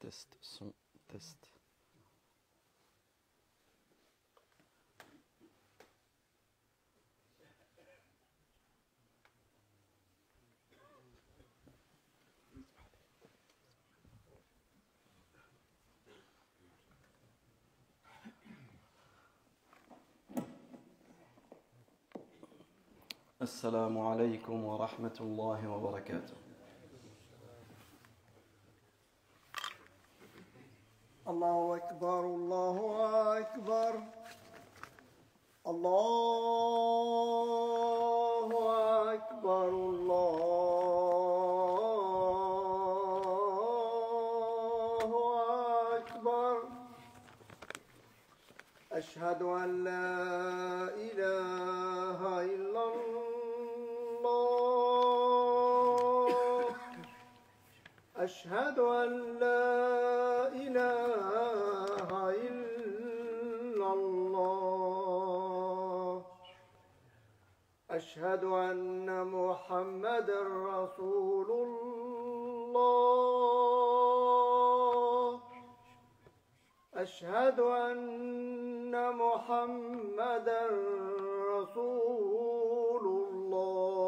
Test, son, test. السلام عليكم ورحمة الله وبركاته. الله أكبر الله أكبر الله أكبر الله أكبر أشهد أن لا إله إلا الله أشهد أن لا إله إلا الله أشهد أن محمدًا رسول الله أشهد أن محمدًا رسول الله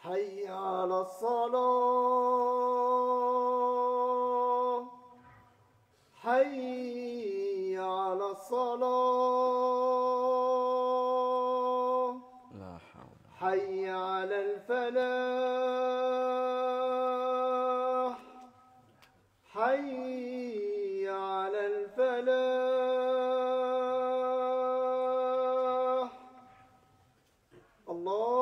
حي على الصلاة حي على الصلاة لا حول. حي على الفلاح حي على الفلاح الله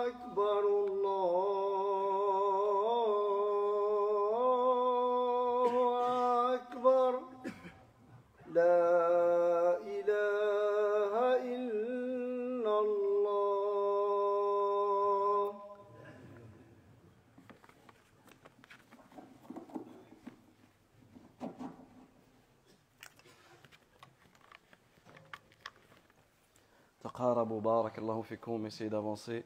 أكبر الله أكبر لا إله إلا الله. تقاربوا بارك الله فيكم. Essayez d'avancer.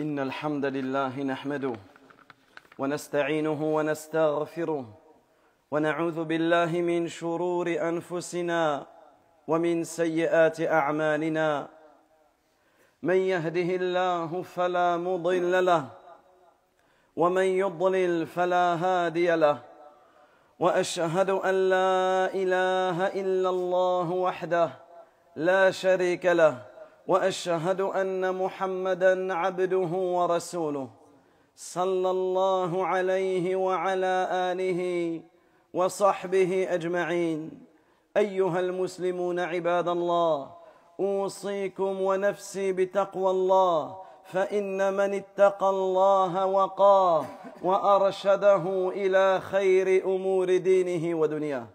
إن الحمد لله نحمده ونستعينه ونستغفره ونعوذ بالله من شرور أنفسنا ومن سيئات أعمالنا من يهده الله فلا مضل له ومن يضلل فلا هادي له وأشهد أن لا إله إلا الله وحده لا شريك له وأشهد أن محمدًا عبده ورسوله صلى الله عليه وعلى آله وصحبه أجمعين. أيها المسلمون عباد الله، أوصيكم ونفسي بتقوى الله، فإن من اتقى الله وقاه وأرشده إلى خير أمور دينه ودنياه.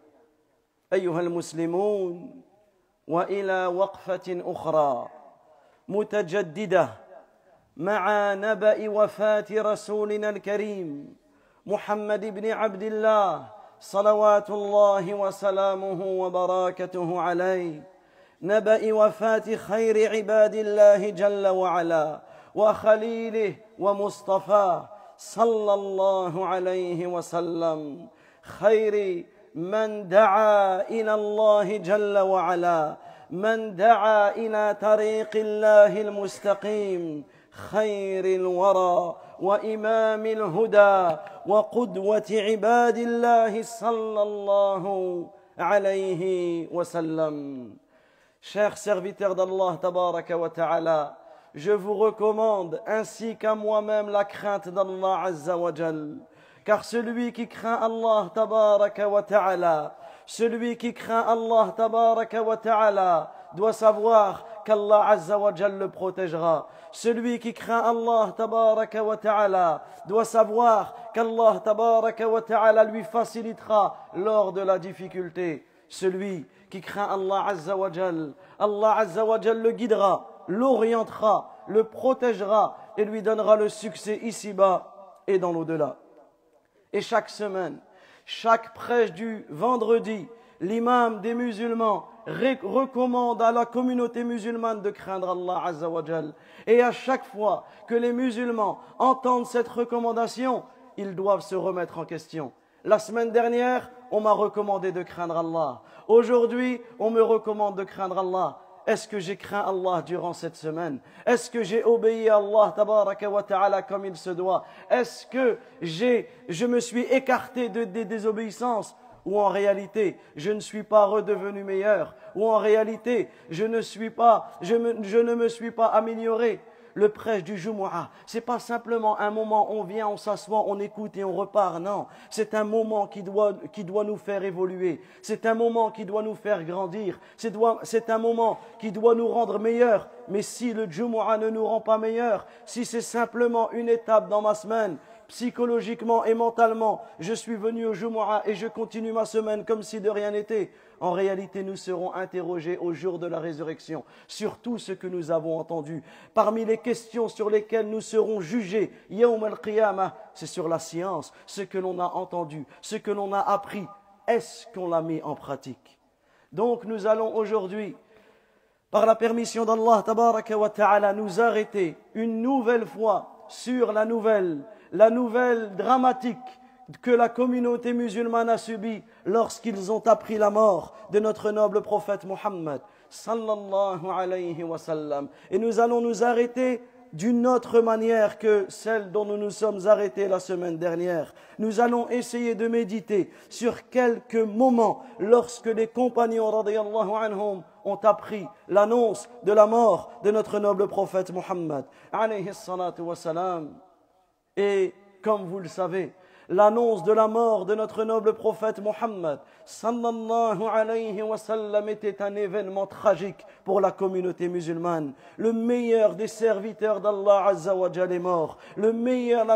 أيها المسلمون، وإلى وقفة أخرى متجددة مع نبأ وفاة رسولنا الكريم محمد بن عبد الله صلوات الله وسلامه وبركاته عليه، نبأ وفاة خير عباد الله جل وعلا وخليله ومصطفاه صلى الله عليه وسلم، خير من دعا إلى الله جل وعلا، من دعا إلى طريق الله المستقيم، خير الورى وإمام الهدى وقدوة عباد الله صلى الله عليه وسلم. Chers serviteurs d'Allah tabaraka wa ta'ala, je vous recommande ainsi qu'à moi-même la crainte d'Allah azza wa jal. Car celui qui craint Allah tabaraka wa ta'ala, celui qui craint Allah tabaraka wa ta'ala doit savoir qu'Allah azza wa jal le protégera. Celui qui craint Allah tabaraka wa ta'ala doit savoir qu'Allah tabaraka wa ta'ala lui facilitera lors de la difficulté. Celui qui craint Allah azza wa jal, Allah azza wa jal le guidera, l'orientera, le protégera et lui donnera le succès ici-bas et dans l'au-delà. Et chaque semaine, chaque prêche du vendredi, l'imam des musulmans recommande à la communauté musulmane de craindre Allah Azza wa Jal. Et à chaque fois que les musulmans entendent cette recommandation, ils doivent se remettre en question. La semaine dernière, on m'a recommandé de craindre Allah. Aujourd'hui, on me recommande de craindre Allah. Est-ce que j'ai craint Allah durant cette semaine? Est-ce que j'ai obéi à Allah tabaraka wa ta'ala comme il se doit? Est-ce que je me suis écarté des désobéissances? Ou en réalité, je ne suis pas redevenu meilleur? Ou en réalité, je ne me suis pas amélioré? Le prêche du Jumu'ah, c'est pas simplement un moment, on vient, on s'assoit, on écoute et on repart, non. C'est un moment qui doit nous faire évoluer. C'est un moment qui doit nous faire grandir. C'est un moment qui doit nous rendre meilleurs. Mais si le Jumu'ah ne nous rend pas meilleurs, si c'est simplement une étape dans ma semaine, psychologiquement et mentalement, je suis venu au Jumu'ah et je continue ma semaine comme si de rien n'était. En réalité, nous serons interrogés au jour de la résurrection sur tout ce que nous avons entendu. Parmi les questions sur lesquelles nous serons jugés, Yawm al-Qiyamah, c'est sur la science, ce que l'on a entendu, ce que l'on a appris. Est-ce qu'on l'a mis en pratique? Donc nous allons aujourd'hui, par la permission d'Allah tabaraka wa ta'ala, nous arrêter une nouvelle fois sur la nouvelle dramatique que la communauté musulmane a subie lorsqu'ils ont appris la mort de notre noble prophète Muhammad sallallahu alayhi wa sallam. Et nous allons nous arrêter d'une autre manière que celle dont nous nous sommes arrêtés la semaine dernière. Nous allons essayer de méditer sur quelques moments lorsque les compagnons radiyallahu anhum ont appris l'annonce de la mort de notre noble prophète Muhammad alayhi salatu wa salam. Et comme vous le savez, l'annonce de la mort de notre noble prophète Muhammad sallallahu alayhi wa sallam était un événement tragique pour la communauté musulmane. Le meilleur des serviteurs d'Allah Azza wa Jal est mort. La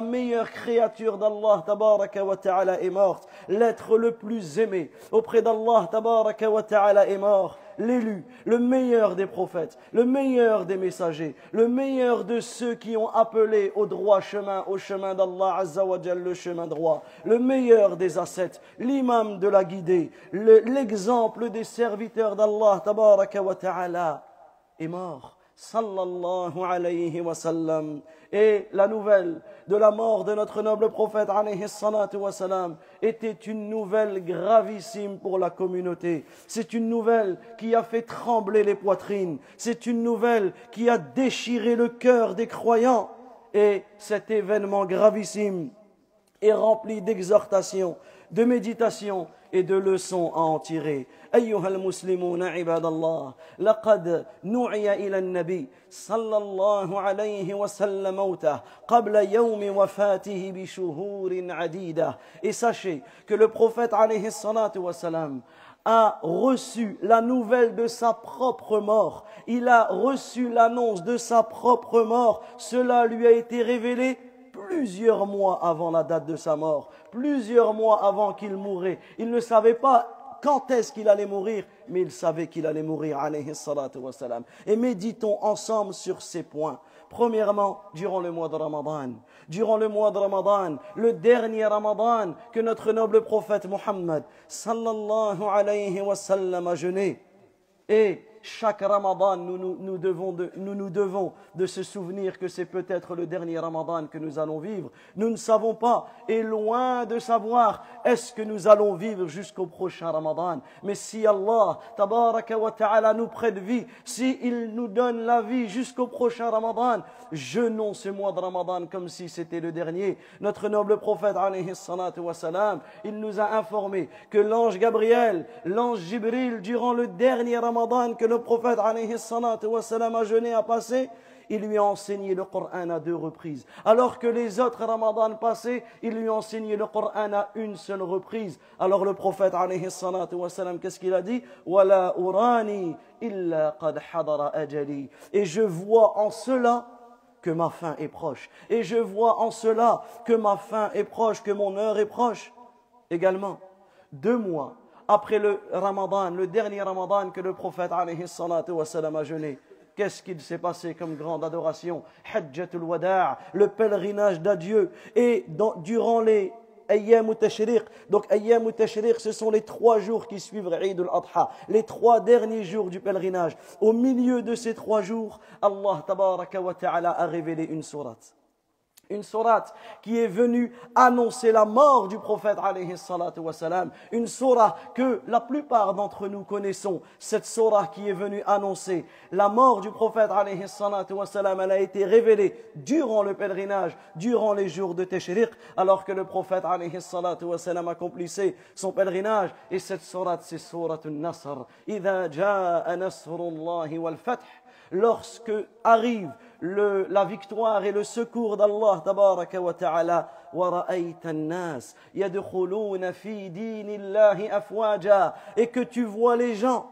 meilleure créature d'Allah tabaraka wa ta'ala est morte. L'être le plus aimé auprès d'Allah tabaraka wa ta'ala est mort. L'élu, le meilleur des prophètes, le meilleur des messagers, le meilleur de ceux qui ont appelé au droit chemin, au chemin d'Allah Azza wa Jal, le chemin droit, le meilleur des ascètes, l'imam de la guidée, l'exemple des serviteurs d'Allah tabaraka wa ta'ala est mort, sallallahu alayhi wa sallam. Et la nouvelle de la mort de notre noble prophète alayhi salatu wa salam était une nouvelle gravissime pour la communauté. C'est une nouvelle qui a fait trembler les poitrines. C'est une nouvelle qui a déchiré le cœur des croyants. Et cet événement gravissime est rempli d'exhortations, de méditations et de leçons à en tirer. أيها المسلمون عباد الله لقد نُعِيَ إلى النبي صلى الله عليه وسلم موته قبل يوم وفاته بشهور عديدة. Et sachez que le prophète alayhi salatu wa salam a reçu la nouvelle de sa propre mort. Il a reçu l'annonce de sa propre mort. Cela lui a été révélé plusieurs mois avant la date de sa mort, plusieurs mois avant qu'il mourait. Il ne savait pas quand est-ce qu'il allait mourir, mais il savait qu'il allait mourir, alayhi salatu wa salam. Et méditons ensemble sur ces points. Premièrement, durant le mois de Ramadan. Durant le mois de Ramadan, le dernier Ramadan que notre noble prophète Muhammad sallallahu alayhi wa sallam a jeûné. Et chaque Ramadan, nous nous devons de se souvenir que c'est peut-être le dernier Ramadan que nous allons vivre. Nous ne savons pas, et loin de savoir, est-ce que nous allons vivre jusqu'au prochain Ramadan. Mais si Allah, tabaraka wa ta'ala, nous prête vie, si Il nous donne la vie jusqu'au prochain Ramadan, jeûnons ce mois de Ramadan comme si c'était le dernier. Notre noble prophète, alayhi salatu wa salam, il nous a informé que l'ange Gabriel, l'ange Jibril, durant le dernier Ramadan que le prophète alayhi salatu wa salam a jeûné à passer, il lui a enseigné le Coran à 2 reprises. Alors que les autres Ramadans passés, il lui a enseigné le Coran à une seule reprise. Alors le prophète alayhi salatu wa salam, qu'est-ce qu'il a dit? Wala urani illa qad hadara ajali. Et je vois en cela que ma fin est proche. Et je vois en cela que ma fin est proche, que mon heure est proche. Également, 2 mois après le Ramadan, le dernier Ramadan que le prophète alayhi salatu wa salam a jeûné, qu'est-ce qu'il s'est passé comme grande adoration? Hajjatul Wada', le pèlerinage d'adieu. Et durant les Ayyam Tashriq. Donc Ayyam Tashriq, ce sont les 3 jours qui suivent Eid al-Adha, les 3 derniers jours du pèlerinage. Au milieu de ces 3 jours, Allah tabaraka wa ta'ala a révélé une sourate. Une sourate qui est venue annoncer la mort du prophète alayhi salatu wa salam. Une sourate que la plupart d'entre nous connaissons. Cette sourate qui est venue annoncer la mort du prophète alayhi salatu wa salam, elle a été révélée durant le pèlerinage, durant les jours de Tashriq, alors que le prophète alayhi salatu wa salam accomplissait son pèlerinage. Et cette sourate, c'est sourate al-Nasr. Idha jaa nasrullahi wal fath. Lorsque arrive la victoire et le secours d'Allah tabaraka wa ta'ala, wa ra'ayta an-nas yadkhuluna fi dinillahi afwaja, et que tu vois les gens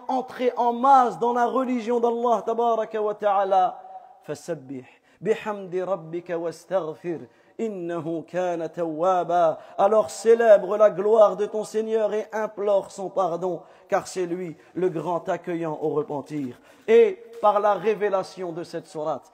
entrer en masse dans la religion d'Allah tabaraka wa ta'ala, fasabbih bihamdi rabbika wastaghfir innahu kana tawwaba. Alors célèbre la gloire de ton Seigneur et implore son pardon, car c'est lui le grand accueillant au repentir. Et par la révélation de cette sourate,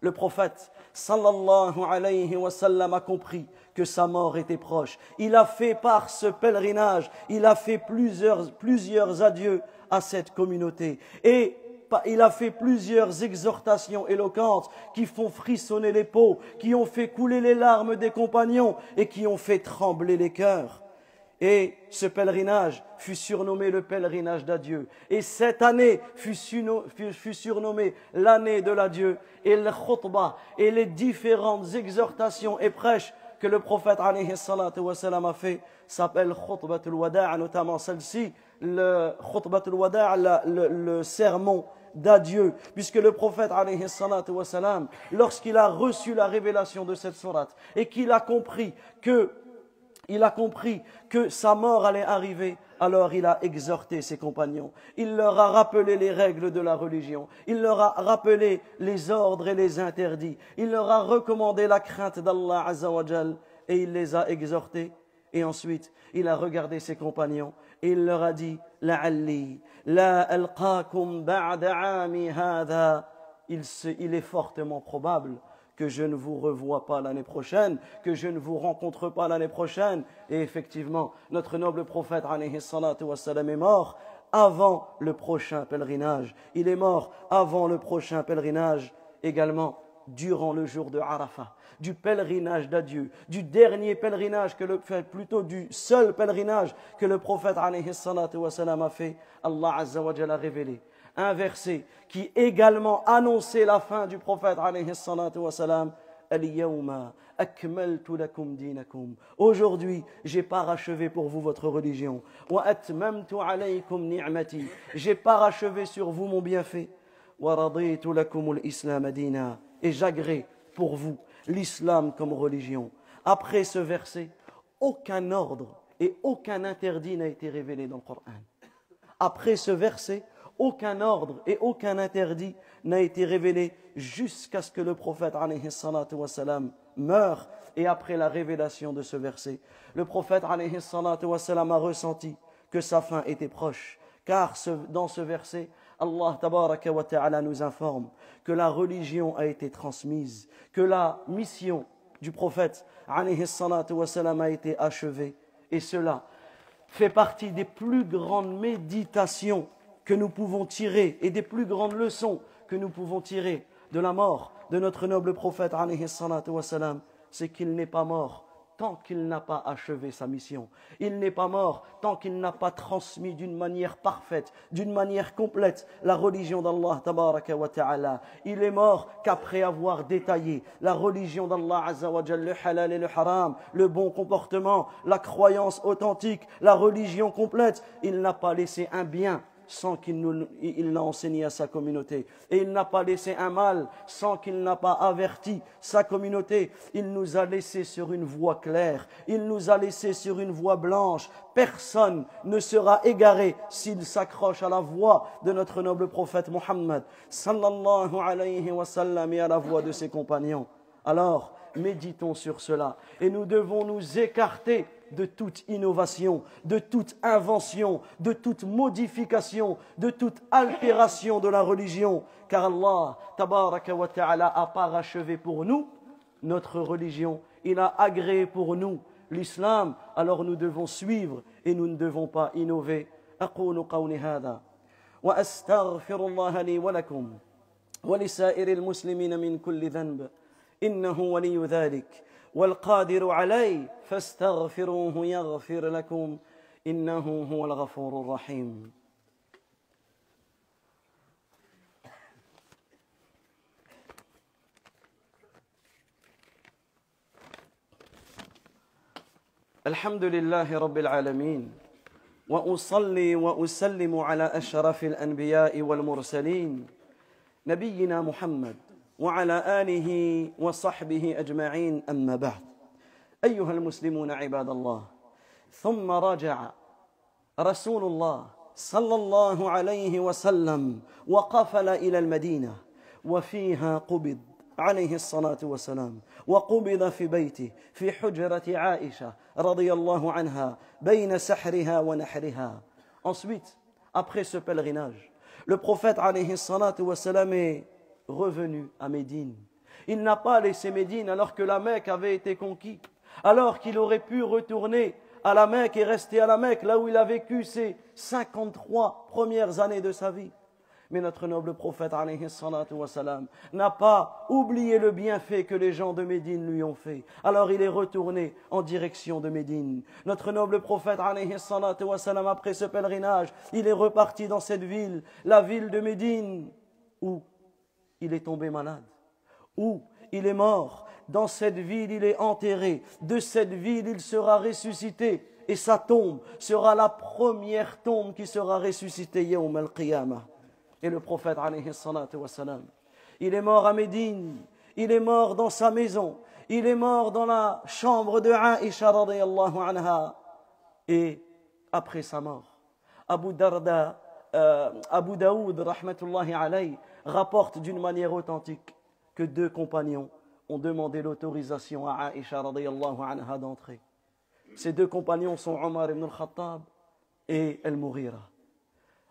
le prophète sallallahu alayhi wa sallam a compris que sa mort était proche. Il a fait par ce pèlerinage, il a fait plusieurs adieux à cette communauté. Et il a fait plusieurs exhortations éloquentes qui font frissonner les peaux, qui ont fait couler les larmes des compagnons et qui ont fait trembler les cœurs. Et ce pèlerinage fut surnommé le pèlerinage d'adieu. Et cette année fut surnommée l'année de l'adieu. Et le khutbah et les différentes exhortations et prêches que le prophète alayhi salatu wa salam a fait s'appellent khutbatul wada', notamment celle-ci, le khutbatul wada', le sermon d'adieu, puisque le prophète alayhi salatu wa salam, lorsqu'il a reçu la révélation de cette sourate et qu'il a compris que sa mort allait arriver, alors il a exhorté ses compagnons. Il leur a rappelé les règles de la religion. Il leur a rappelé les ordres et les interdits. Il leur a recommandé la crainte d'Allah Azza wa Jal et il les a exhortés. Et ensuite, il a regardé ses compagnons et il leur a dit « La'alli la alqakum ba'da 'ami hadha » Il est fortement probable que je ne vous revois pas l'année prochaine, que je ne vous rencontre pas l'année prochaine. Et effectivement, notre noble prophète alayhi salatu wa salam est mort avant le prochain pèlerinage. Il est mort avant le prochain pèlerinage, également durant le jour de Arafat, du pèlerinage d'adieu, du dernier pèlerinage, plutôt du seul pèlerinage que le prophète alayhi salatu wa salam a fait. Allah Azza wa Jalla a révélé un verset qui également annonçait la fin du prophète alayhi salatu wa salam. Al-yawma akmaltu lakum dinakum. Aujourd'hui, j'ai parachevé pour vous votre religion. Wa atmamtu alaykum ni'mati. J'ai parachevé sur vous mon bienfait. Wa raditu lakum al-islam dina. Et j'agrée pour vous l'islam comme religion. Après ce verset, aucun ordre et aucun interdit n'a été révélé dans le Coran. Après ce verset, aucun ordre et aucun interdit n'a été révélé jusqu'à ce que le prophète alayhi salatu wa salam meure. Et après la révélation de ce verset, le prophète alayhi salatu wa salam a ressenti que sa fin était proche. Car dans ce verset, Allah tabaraka wa ta'ala nous informe que la religion a été transmise, que la mission du prophète alayhi salatu wa salam a été achevée. Et cela fait partie des plus grandes méditations que nous pouvons tirer et des plus grandes leçons que nous pouvons tirer de la mort de notre noble prophète alayhi salatu wa salam, c'est qu'il n'est pas mort tant qu'il n'a pas achevé sa mission. Il n'est pas mort tant qu'il n'a pas transmis d'une manière parfaite, d'une manière complète, la religion d'Allah tabaraka wa ta'ala. Il est mort qu'après avoir détaillé la religion d'Allah azza wa jalla, le halal et le haram, le bon comportement, la croyance authentique, la religion complète, il n'a pas laissé un bien sans qu'il l'a enseigné à sa communauté. Et il n'a pas laissé un mal sans qu'il n'a pas averti sa communauté. Il nous a laissé sur une voie claire. Il nous a laissé sur une voie blanche. Personne ne sera égaré s'il s'accroche à la voie de notre noble prophète Muhammad sallallahu alayhi wa sallam et à la voie de ses compagnons. Alors, méditons sur cela. Et nous devons nous écarter de toute innovation, de toute invention, de toute modification, de toute altération de la religion. Car Allah, tabaraka wa ta'ala, a parachevé pour nous notre religion. Il a agréé pour nous l'islam. Alors nous devons suivre et nous ne devons pas innover. أقول قولي هذا وأستغفر الله لي ولكم ولسائر المسلمين من كل ذنب إنه ولي ذلك والقادر عليه فاستغفروه يغفر لكم إنه هو الغفور الرحيم. الحمد لله رب العالمين وأصلي وأسلم على أشرف الأنبياء والمرسلين نبينا محمد وعلى آله وصحبه أجمعين أما بعد أيها المسلمون عباد الله ثم رجع رسول الله صلى الله عليه وسلم وقفل إلى المدينة وفيها قبض عليه الصلاة والسلام وقبض في بيته في حجرة عائشة رضي الله عنها بين سحرها ونحرها. Ensuite, après ce pèlerinage, le prophète alayhi salatu wa salam est revenu à Médine. Il n'a pas laissé Médine alors que la Mecque avait été conquise, alors qu'il aurait pu retourner à la Mecque et rester à la Mecque, là où il a vécu ses 53 premières années de sa vie. Mais notre noble prophète alayhi salatu wa salam n'a pas oublié le bienfait que les gens de Médine lui ont fait. Alors il est retourné en direction de Médine. Notre noble prophète alayhi salatu wa salam, après ce pèlerinage, il est reparti dans cette ville, la ville de Médine, où il est tombé malade, où il est mort. Dans cette ville, il est enterré. De cette ville, il sera ressuscité. Et sa tombe sera la première tombe qui sera ressuscitée Yawm al-Qiyamah. Et le prophète, alayhi salatu wa salam, il est mort à Médine, il est mort dans sa maison, il est mort dans la chambre de Aïcha radiyallahu anha. Et après sa mort, Abu Daoud, rahmatullahi alayhi, rapporte d'une manière authentique que 2 compagnons ont demandé l'autorisation à Aïcha radiyallahu anha d'entrer. Ces 2 compagnons sont Omar ibn al-Khattab et Al-Mughira.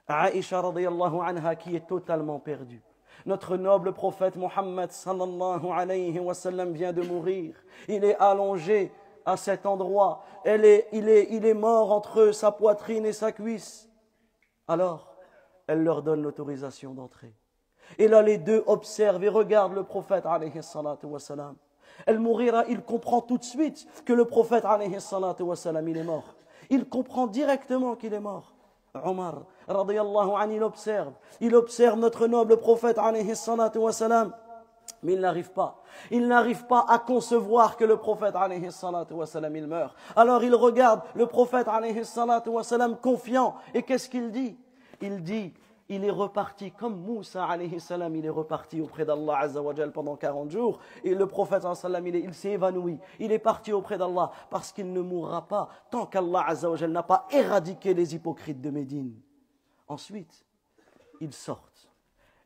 Aïcha radiyallahu anha qui est totalement perdue. Notre noble prophète Mohammed sallallahu alayhi wa sallam vient de mourir. Il est allongé à cet endroit. Il est mort entre sa poitrine et sa cuisse. Alors, elle leur donne l'autorisation d'entrer. Et là, les 2 observent et regardent le prophète alayhi salatu wa salam. Al-Mughira, il comprend tout de suite que le prophète alayhi salatu wa salam, il est mort. Il comprend directement qu'il est mort. Omar, radiyallahu anhu, il observe notre noble prophète alayhi salatu wa salam, mais il n'arrive pas à concevoir que le prophète alayhi salatu wa salam, il meurt. Alors il regarde le prophète alayhi salatu wa salam confiant, et qu'est-ce qu'il dit? Il dit, il est reparti comme Moussa alayhi salam, il est reparti auprès d'Allah azza wa jal pendant 40 jours, et le prophète sallam, il s'est évanoui, il est parti auprès d'Allah parce qu'il ne mourra pas tant qu'Allah azza wa jal n'a pas éradiqué les hypocrites de Médine. Ensuite, ils sortent,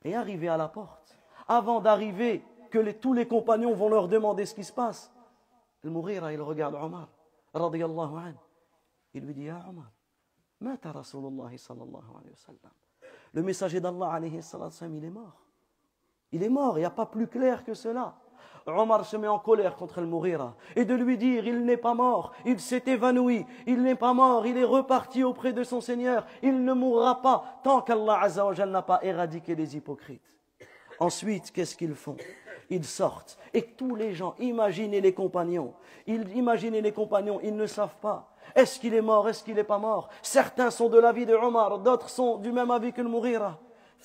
et arrivé à la porte, avant d'arriver, que tous les compagnons vont leur demander ce qui se passe, Al-Mughira, il regarde Omar radiyallahu anhu, il lui dit, ya Omar, mata Rasulullah sallallahu alayhi wa sallam. Le messager d'Allah, alayhi salam, il est mort. Il est mort, il n'y a pas plus clair que cela. Omar se met en colère contre Al-Mughira et de lui dire, il n'est pas mort, il s'est évanoui, il n'est pas mort, il est reparti auprès de son Seigneur, il ne mourra pas tant qu'Allah Azza wa Jal n'a pas éradiqué les hypocrites. Ensuite, qu'est-ce qu'ils font? Ils sortent et tous les gens, imaginez les compagnons, ils ne savent pas. Est-ce qu'il est mort? Est-ce qu'il n'est pas mort? Certains sont de l'avis de Omar, d'autres sont du même avis que le Mughira.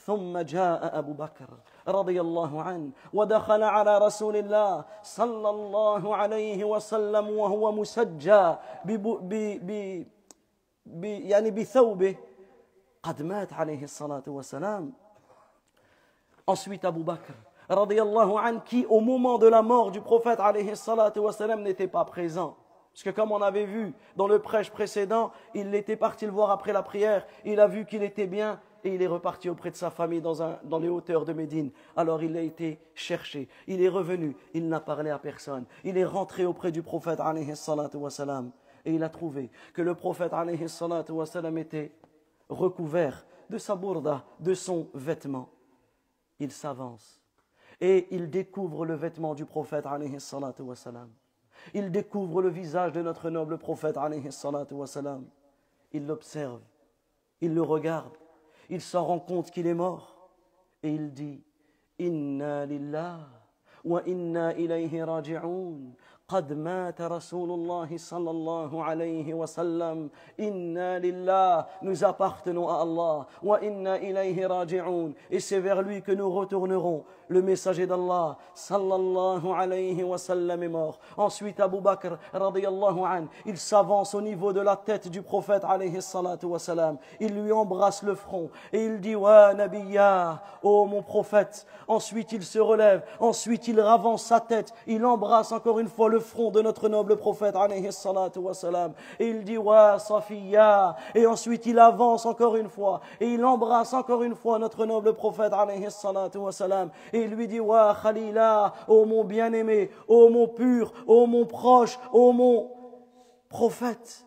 ثم جاء أبو بكر رضي الله عنه ودخل على رسول الله صلى الله عليه وسلم وهو مسجى يعني بثوبه قد مات عليه الصلاة والسلام. Ensuite Abu Bakr radiyallahu anhu, qui au moment de la mort du prophète alayhi salatu wa salam n'était pas présent. Parce que comme on avait vu dans le prêche précédent, il était parti le voir après la prière, il a vu qu'il était bien et il est reparti auprès de sa famille dans les hauteurs de Médine. Alors il a été cherché, il est revenu, il n'a parlé à personne. Il est rentré auprès du prophète alayhi salatu wa salam, et il a trouvé que le prophète alayhi salatu wa salam était recouvert de sa bourda, de son vêtement. Il s'avance et il découvre le vêtement du prophète alayhi salatu wa salam. Il découvre le visage de notre noble prophète alayhi salatu wa salam. Il l'observe, il le regarde, il s'en rend compte qu'il est mort et il dit Inna lillah wa inna ilayhi raji'un. قد مات رسول الله صلى الله عليه وسلم إنا لله, nous appartenons à Allah, wa inna ilayhi raji'un, et c'est vers lui que nous retournerons. Le messager d'Allah sallallahu alayhi wa sallam est mort. Ensuite Abu Bakr radiyallahu an, il s'avance au niveau de la tête du prophète alayhi salatu wa salam. Il lui embrasse le front et il dit wa nabiyya, ô mon prophète. Ensuite il se relève, ensuite il avance sa tête, il embrasse encore une fois le front de notre noble prophète alayhi salatu wa salam, et il dit wa Safiya, et ensuite il avance encore une fois et il embrasse encore une fois notre noble prophète alayhi salatu wa salam, et il lui dit wa Khalila, ô mon bien-aimé, ô mon pur, ô mon proche, ô mon prophète.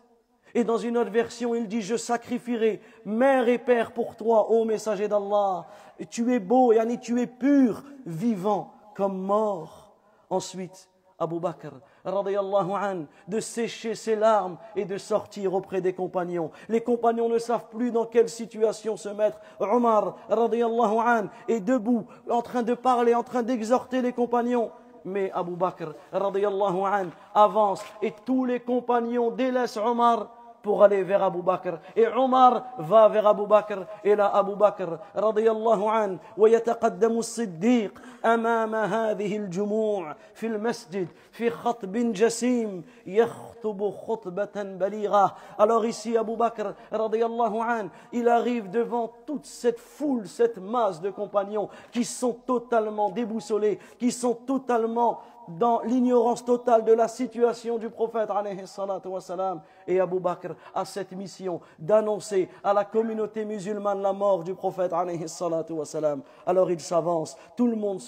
Et dans une autre version, il dit, je sacrifierai mère et père pour toi, ô messager d'Allah. Et tu es beau, yani tu es pur, vivant comme mort. Ensuite, Abu Bakr, radiyallahu an, de sécher ses larmes et de sortir auprès des compagnons. Les compagnons ne savent plus dans quelle situation se mettre. Omar, radiyallahu an, est debout, en train de parler, en train d'exhorter les compagnons. Mais Abu Bakr, radiyallahu an, avance et tous les compagnons délaissent Omar pour aller vers Abu Bakr. Et Omar va vers Abu Bakr. Et là, Abu Bakr, radiyallahu an, ويتقدم الصديق أمام هذه الجموع في المسجد في خطب جسيم يخطب خطبة بليغة. Alors ici, Abu Bakr, radiyallahu an, il arrive devant toute cette foule, cette masse de compagnons qui sont totalement déboussolés, qui sont totalement dans l'ignorance totale de la situation du prophète alayhi salatu wa salam. Et Abu Bakr a cette mission d'annoncer à la communauté musulmane la mort du prophète alayhi salatu wa salam. Alors il s'avance, tout le monde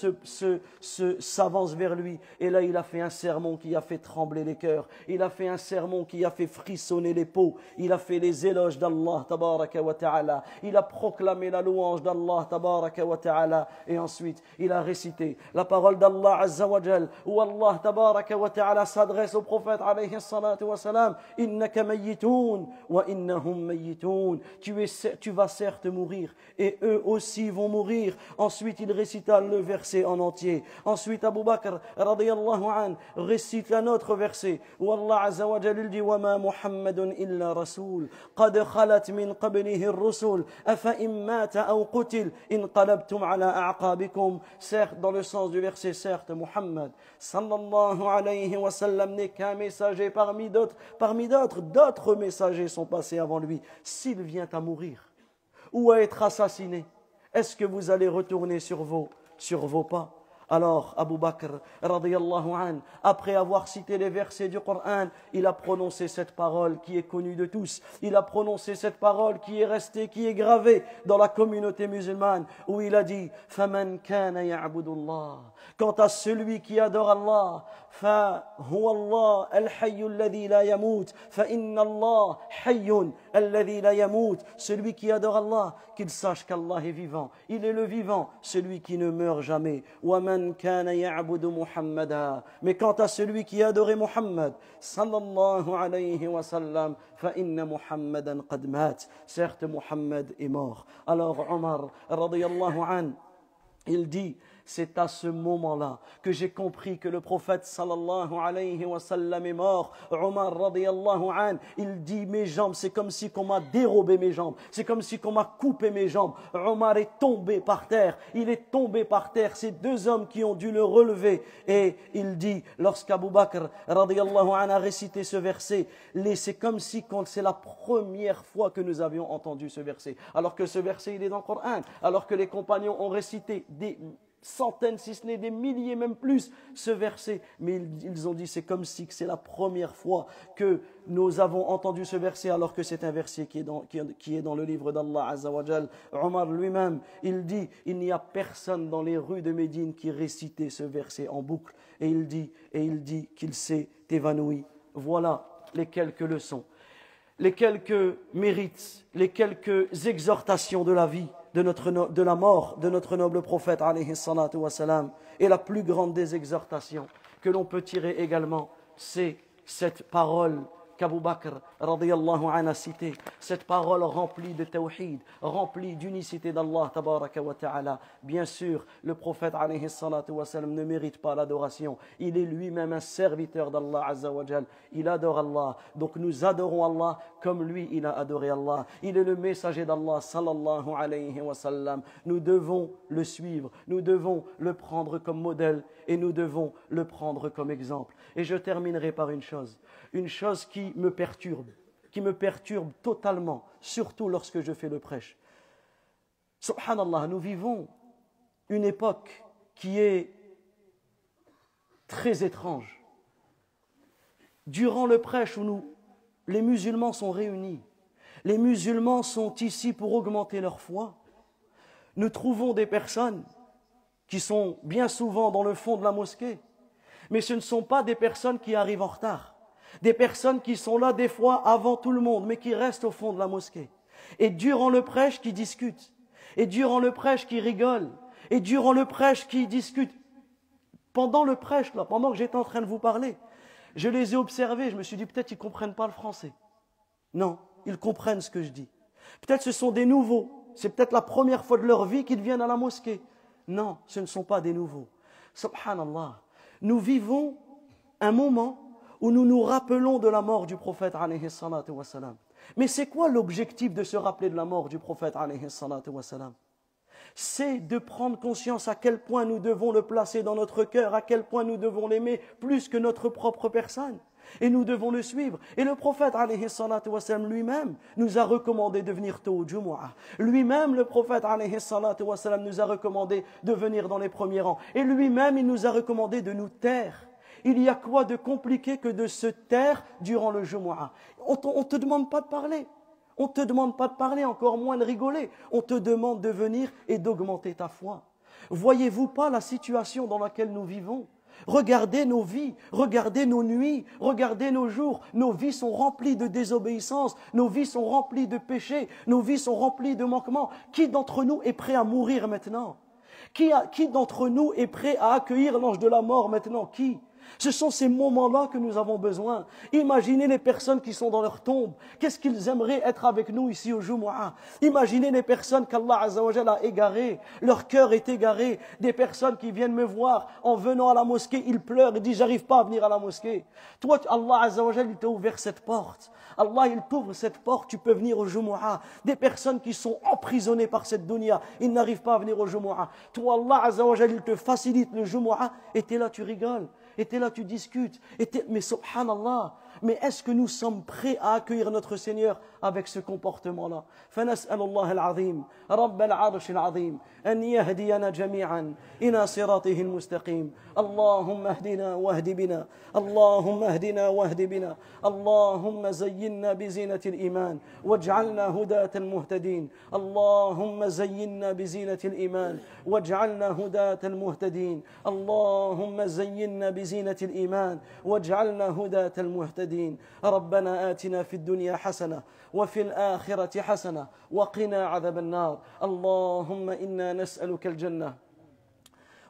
s'avance vers lui, et là il a fait un sermon qui a fait trembler les cœurs, il a fait un sermon qui a fait frissonner les peaux, il a fait les éloges d'Allah tabaraka wa ta'ala, il a proclamé la louange d'Allah tabaraka wa ta'ala, et ensuite il a récité la parole d'Allah azza wa jal, où Allah tabaraka wa ta'ala s'adresse au prophète alayhi salatu wa salam, innaka mayyitun wa innahum mayyitun, tu vas certes mourir et eux aussi vont mourir. Ensuite il récita le verset en entier. Ensuite Abu Bakr radiyallahu an récite un autre verset où Allah azza wa jalla dit wa ma Muhammadun illa rasul qad khalat min qablihi ar-rusul afa in mata aw qutil inqalabtum ala a'qabikum. Certes, dans le sens du verset, certes Muhammad sallallahu alayhi wa sallam n'est qu'un messager parmi d'autres. D'autres messagers sont passés avant lui. S'il vient à mourir ou à être assassiné, est-ce que vous allez retourner sur vos pas? Alors Abu Bakr radiyallahu an, après avoir cité les versets du Coran, il a prononcé cette parole qui est connue de tous. Il a prononcé cette parole qui est restée, qui est gravée dans la communauté musulmane, où il a dit faman kana ya'budullah, quant à celui qui adore Allah, fa huwa Allah al-hayy alladhi la yamut, fa inna Allah hayyun alladhi la yamut. Celui qui adore Allah, qu'il sache qu'Allah est vivant, il est le vivant, celui qui ne meurt jamais. Wa man kana ya'budu Muhammada, mais quant à celui qui adorait Muhammad sallallahu alayhi wa sallam, fa inna Muhammadan qad mat, certes Muhammad est mort. Alors Omar radiyallahu an, il dit, c'est à ce moment-là que j'ai compris que le prophète sallallahu alayhi wa sallam est mort. Omar radiyallahu an, il dit, mes jambes, c'est comme si qu'on m'a dérobé mes jambes, c'est comme si qu'on m'a coupé mes jambes. Omar est tombé par terre, il est tombé par terre, c'est deux hommes qui ont dû le relever. Et il dit, lorsqu'Abu Bakr radiyallahu an a récité ce verset, c'est comme si c'est la première fois que nous avions entendu ce verset, alors que ce verset il est dans le Coran, alors que les compagnons ont récité centaines, si ce n'est des milliers, même plus, ce verset. Mais ils ont dit, c'est comme si c'est la première fois que nous avons entendu ce verset, alors que c'est un verset qui est dans le livre d'Allah Azza wa Jal. Omar lui-même, il dit, il n'y a personne dans les rues de Médine qui récitait ce verset en boucle. Et il dit qu'il s'est évanoui. Voilà les quelques leçons, les quelques mérites, les quelques exhortations de la vie, de la mort de notre noble prophète alayhi salatu wa salam. Et la plus grande des exhortations que l'on peut tirer également, c'est cette parole qu'Abu Bakr radiyallahu anhu a citée, cette parole remplie de tawhid, remplie d'unicité d'Allah tabaraka wa ta'ala. Bien sûr, le prophète alayhi salatu wa salam ne mérite pas l'adoration. Il est lui-même un serviteur d'Allah azza wa jal. Il adore Allah. Donc nous adorons Allah comme lui, il a adoré Allah. Il est le messager d'Allah sallallahu alayhi wa sallam. Nous devons le suivre. Nous devons le prendre comme modèle et nous devons le prendre comme exemple. Et je terminerai par une chose qui me perturbe totalement, surtout lorsque je fais le prêche. Subhanallah, nous vivons une époque qui est très étrange. Durant le prêche où les musulmans sont réunis, les musulmans sont ici pour augmenter leur foi, nous trouvons des personnes qui sont bien souvent dans le fond de la mosquée, mais ce ne sont pas des personnes qui arrivent en retard, des personnes qui sont là des fois avant tout le monde, mais qui restent au fond de la mosquée. Et durant le prêche, qui discutent, et durant le prêche, qui rigolent, et durant le prêche, qui discutent. Pendant le prêche, là, pendant que j'étais en train de vous parler, je les ai observés, je me suis dit peut-être ils ne comprennent pas le français. Non, ils comprennent ce que je dis. Peut-être ce sont des nouveaux, c'est peut-être la première fois de leur vie qu'ils viennent à la mosquée. Non, ce ne sont pas des nouveaux. Subhanallah, nous vivons un moment où nous nous rappelons de la mort du prophète alayhi salatu wa salam. Mais c'est quoi l'objectif de se rappeler de la mort du prophète alayhi salatu wa salam? C'est de prendre conscience à quel point nous devons le placer dans notre cœur, à quel point nous devons l'aimer plus que notre propre personne. Et nous devons le suivre. Et le prophète alayhi salatu wa salam lui-même nous a recommandé de venir tôt au Jumu'ah. Lui-même, le prophète alayhi salatu wa salam nous a recommandé de venir dans les premiers rangs. Et lui-même, il nous a recommandé de nous taire. Il y a quoi de compliqué que de se taire durant le Jumu'ah? On ne te demande pas de parler. On ne te demande pas de parler, encore moins de rigoler. On te demande de venir et d'augmenter ta foi. Voyez-vous pas la situation dans laquelle nous vivons? Regardez nos vies, regardez nos nuits, regardez nos jours. Nos vies sont remplies de désobéissance, nos vies sont remplies de péchés, nos vies sont remplies de manquements. Qui d'entre nous est prêt à mourir maintenant? Qui d'entre nous est prêt à accueillir l'ange de la mort maintenant? Qui? Ce sont ces moments-là que nous avons besoin. Imaginez les personnes qui sont dans leur tombe. Qu'est-ce qu'ils aimeraient être avec nous ici au Jumu'ah? Imaginez les personnes qu'Allah Azza wa Jalla a égarées. Leur cœur est égaré. Des personnes qui viennent me voir en venant à la mosquée, ils pleurent et disent j'arrive pas à venir à la mosquée. Toi, Allah Azza wa Jalla, il t'a ouvert cette porte. Allah, il t'ouvre cette porte, tu peux venir au Jumu'ah. Des personnes qui sont emprisonnées par cette dunya, ils n'arrivent pas à venir au Jumu'ah. Toi, Allah Azza wa Jalla, il te facilite le Jumu'ah et t'es là, tu rigoles. Et t'es là, tu discutes. Mais subhanallah, mais est-ce que nous sommes prêts à accueillir notre Seigneur avec ce comportement-là? فنسأل الله العظيم رب العرش العظيم أن يهدينا جميعا إلى صراطه المستقيم. اللهم اهدنا واهد بنا، اللهم اهدنا واهد بنا، اللهم زينا بزينة الإيمان واجعلنا هداة مهتدين. اللهم زينا بزينة الإيمان واجعلنا هداة المهتدين. اللهم زينا بزينة الإيمان واجعلنا هداة المهتدين. ربنا آتنا في الدنيا حسنة وفي الآخرة حسنة وقنا عذاب النار. اللهم إنا نسألك الجنة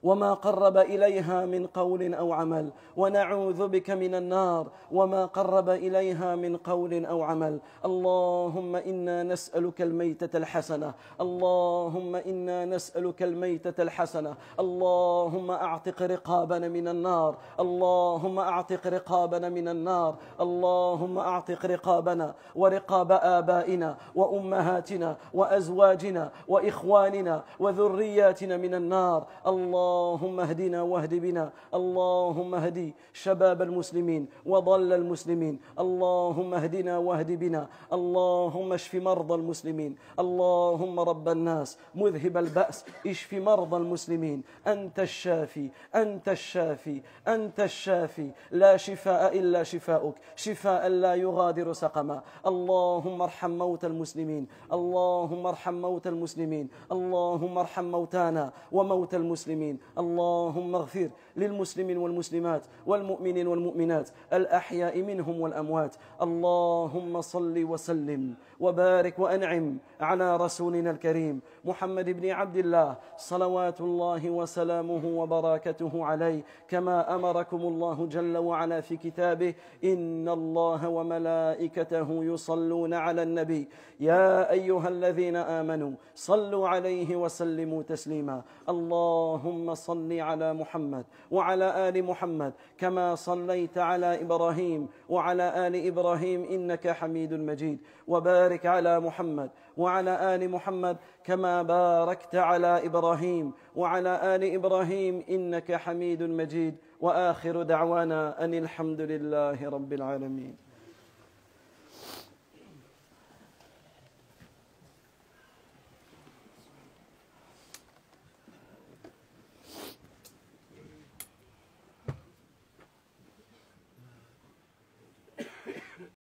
وما قرب إليها من قول أو عمل، ونعوذ بك من النار وما قرب إليها من قول أو عمل. اللهم إنا نسألك الميتة الحسنة، اللهم إنا نسألك الميتة الحسنة. اللهم أعتق رقابنا من النار، اللهم أعتق رقابنا من النار، اللهم أعتق رقابنا ورقاب آبائنا وأمهاتنا وأزواجنا وإخواننا وذرياتنا من النار. اللهم اللهم اهدنا واهد بنا، اللهم اهدي شباب المسلمين وضل المسلمين، اللهم اهدنا واهد بنا، اللهم اشف مرضى المسلمين، اللهم رب الناس مذهب البأس اشف مرضى المسلمين، أنت الشافي أنت الشافي أنت الشافي، لا شفاء إلا شفاؤك، شفاء لا يغادر سقما. اللهم ارحم موتى المسلمين، اللهم ارحم موتى المسلمين، اللهم ارحم موتانا وموتى المسلمين، اللهم اغفر للمسلمين والمسلمات والمؤمنين والمؤمنات الأحياء منهم والأموات. اللهم صل وسلم وبارك وأنعم على رسولنا الكريم محمد بن عبد الله صلوات الله وسلامه وبركاته عليه، كما أمركم الله جل وعلا في كتابه: إن الله وملائكته يصلون على النبي يا أيها الذين آمنوا صلوا عليه وسلموا تسليما. اللهم صل على محمد وعلى آل محمد كما صليت على إبراهيم وعلى آل إبراهيم إنك حميد مجيد، وبارك على محمد وعلى آل محمد كما باركت على إبراهيم وعلى آل إبراهيم إنك حميد مجيد. وآخر دعوانا أن الحمد لله رب العالمين.